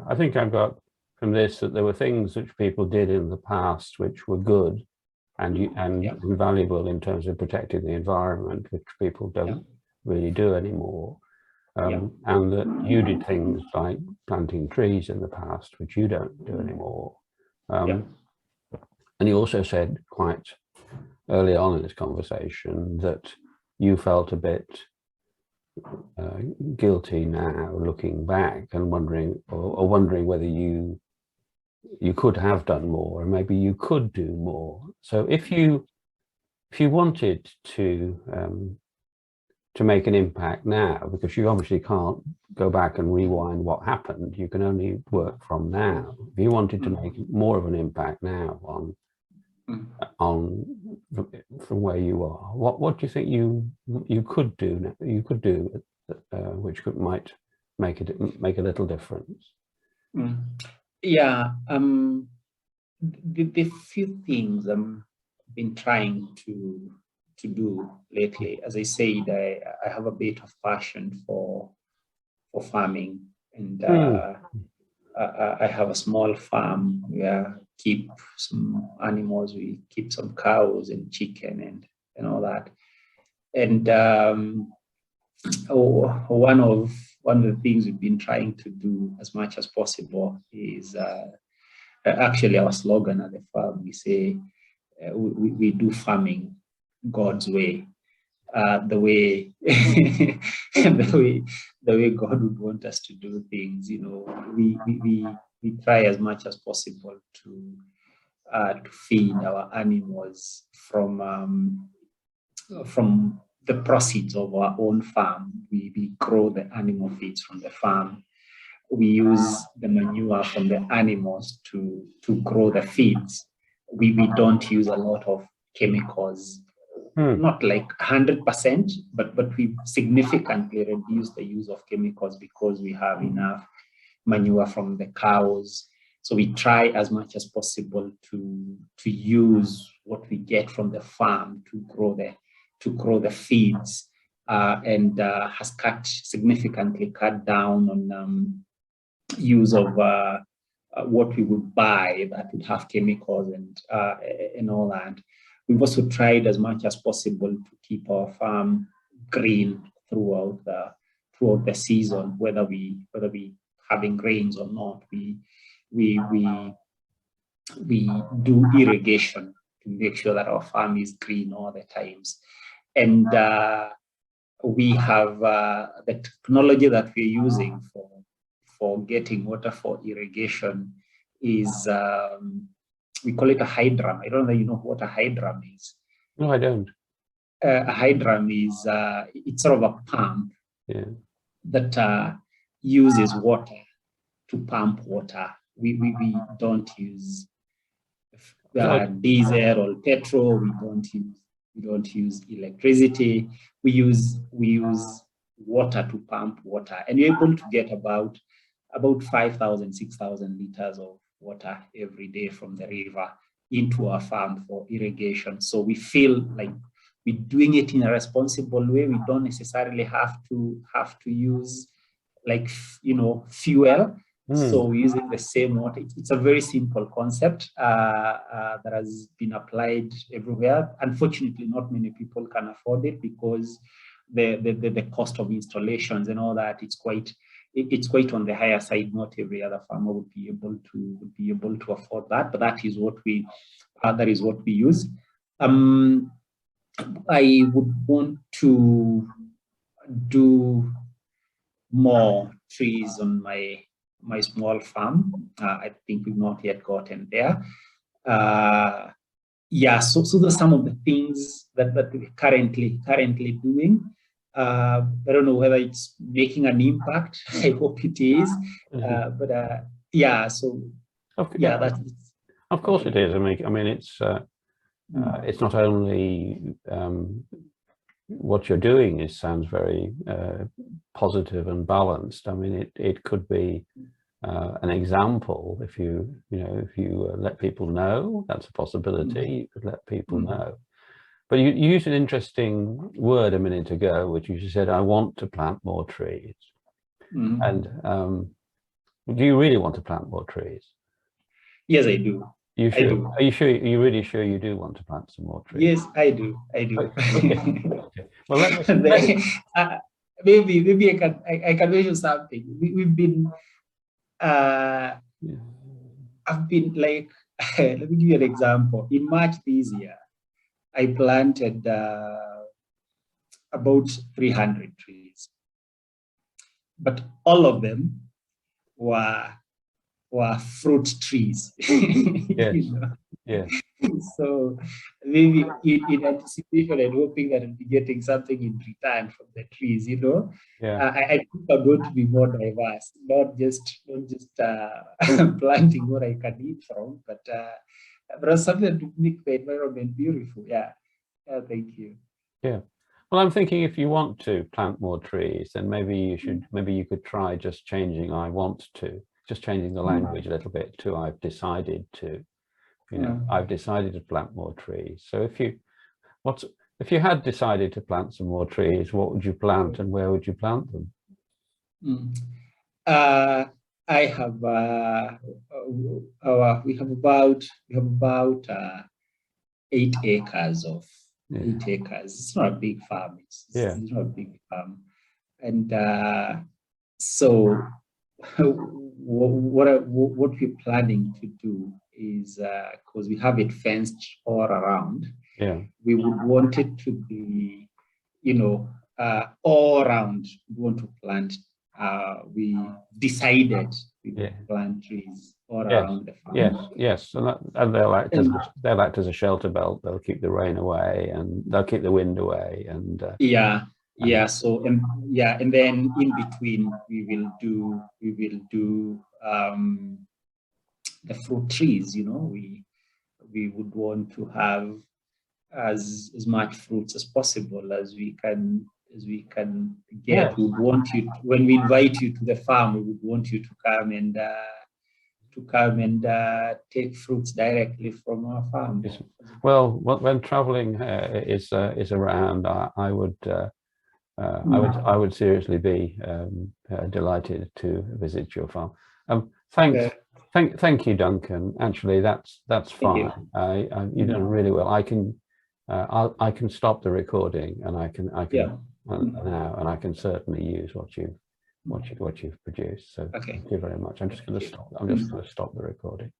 I think I got from this that there were things which people did in the past which were good and valuable in terms of protecting the environment, which people don't really do anymore. And that you did things like planting trees in the past, which you don't do anymore. And you also said quite early on in this conversation that you felt a bit guilty now, looking back and wondering, or wondering whether you could have done more, and maybe you could do more. So if you wanted to make an impact now, because you obviously can't go back and rewind what happened, you can only work from now. If you wanted to make more of an impact now on from where you are, what do you think you could do? You could do which might make a little difference. Yeah, the few things I've been trying to do lately. As I said, I have a bit of passion for farming, and I have a small farm where keep some animals. We keep some cows and chicken and all that. And one of the things we've been trying to do as much as possible is actually our slogan at the farm. We say we do farming God's way, the way the way God would want us to do things. You know, we try as much as possible to feed our animals from the proceeds of our own farm. We grow the animal feeds from the farm. We use the manure from the animals to grow the feeds. We don't use a lot of chemicals, not like 100%, but we significantly reduce the use of chemicals because we have enough manure from the cows. So we try as much as possible to use what we get from the farm to grow the feeds, and has significantly cut down on use of what we would buy that would have chemicals and all that. We've also tried as much as possible to keep our farm green throughout the season, whether we having rains or not. We do irrigation to make sure that our farm is green all the times. And we have the technology that we're using for getting water for irrigation is we call it a hydrum. I don't know if you know what a hydrum is. No, I don't. A hydrum is it's sort of a pump that uses water to pump water. We don't use diesel or petrol. We don't use electricity. We use water to pump water, and you're able to get about 5,000, 6,000 liters of water every day from the river into our farm for irrigation. So we feel like we're doing it in a responsible way. We don't necessarily have to use, like, fuel. So we're using the same water. It's a very simple concept that has been applied everywhere. Unfortunately, not many people can afford it because the cost of installations and all that, it's quite on the higher side. Not every other farmer would be able to afford that, but that is what we use. I would want to do more trees on my small farm. I think we've not yet gotten there. So those are some of the things that we're currently doing. I don't know whether it's making an impact. I hope it is. That's it. Of course it is. I mean, it's not only what you're doing sounds very positive and balanced. I mean, it could be an example. If you let people know, that's a possibility. You could let people know. But you used an interesting word a minute ago, which you said, "I want to plant more trees." And Do you really want to plant more trees? Yes, I do. You I sure? do. Are you sure? Are you really sure you do want to plant some more trees? Yes, I do. I do. Okay. Okay. Well, uh, maybe I can mention something. We've been yeah. I've been like let me give you an example. In March this year, I planted about 300 trees, but all of them were fruit trees. Yes. You know? Yeah. So maybe in anticipation and hoping that I'll be getting something in return from the trees, you know. Yeah. I think I'm going to be more diverse, not just planting what I can eat from, but something to make the environment beautiful. Yeah. Yeah, thank you. Yeah. Well, I'm thinking if you want to plant more trees, then maybe you could try just changing "I want to," just changing the language a little bit to "I've decided to." You know, I've decided to plant more trees. So if you had decided to plant some more trees, what would you plant and where would you plant them? I have we have about 8 acres of 8 acres. It's not a big farm. It's not a big farm, and so what we're planning to do is because we have it fenced all around. Yeah, we would want it to be, you know, all around. We want to plant. We decided we would plant trees all around the farm. Yes, and they'll act as a shelter belt. They'll keep the rain away and they'll keep the wind away. And So and then in between we will do the fruit trees. You know, we would want to have as much fruits as possible as we can get. We would want you when we invite you to the farm, we would want you to come and take fruits directly from our farm. Well, when traveling is around, I would seriously be delighted to visit your farm. Thank you, Duncan. Actually, that's fine. You've done really well. I can stop the recording, and I can now, and I can certainly use what you've produced. So thank you very much. I'm just going to stop the recording.